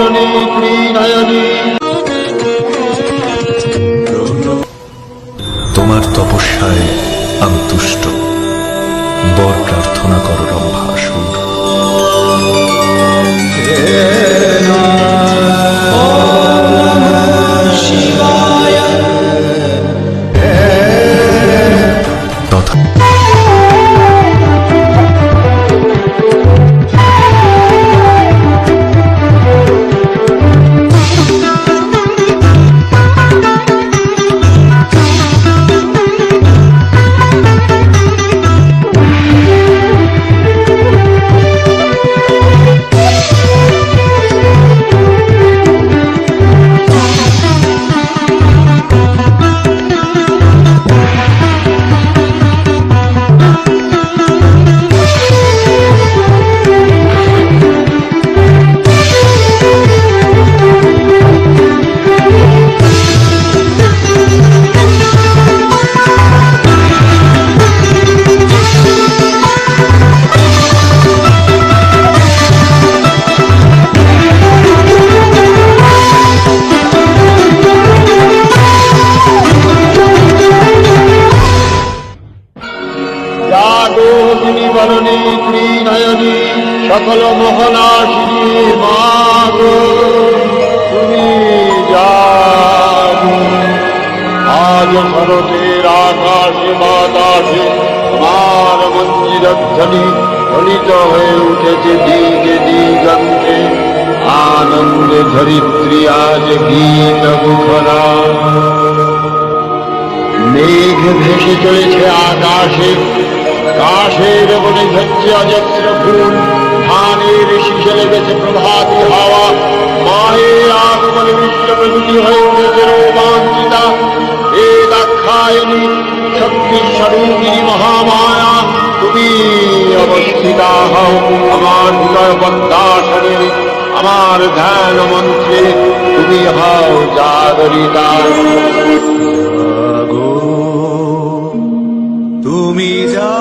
বরণী ত্রিনয়নী। তোমার তপস্যায় আমি তুষ্ট, বর প্রার্থনা করো রম্ভাসুর। তিনি বরণী ত্রিনয়নী সকল মোহনাশিনী মা গো, তুমি জাগো। আজ শরতের আকাশে বাতাসে তোমার মঞ্জিরধ্বনি ধ্বনিত হয়ে উঠেছে দিকে দিগন্তে। আনন্দে ধরিত্রী আজ গীত মুখরা। মেঘ ভেসে চলেছে আকাশে, কাশের বনে ঝরছে অজস্র ফুল। ধানের শীষে লেগেছে প্রভাতী হাওয়া। মায়ের আগমনে বিশ্ব প্রকৃতি হয়ে উঠেছে রোমাঞ্চিতা। হে দাক্ষায়ণী শক্তি স্বরূপিণী মহামায়া, তুমি অবস্থিতা হও আমার হৃদয় পদ্মাসনে। আমার ধ্যান মন্ত্রে তুমি হও জাগরিতা। তুমি যা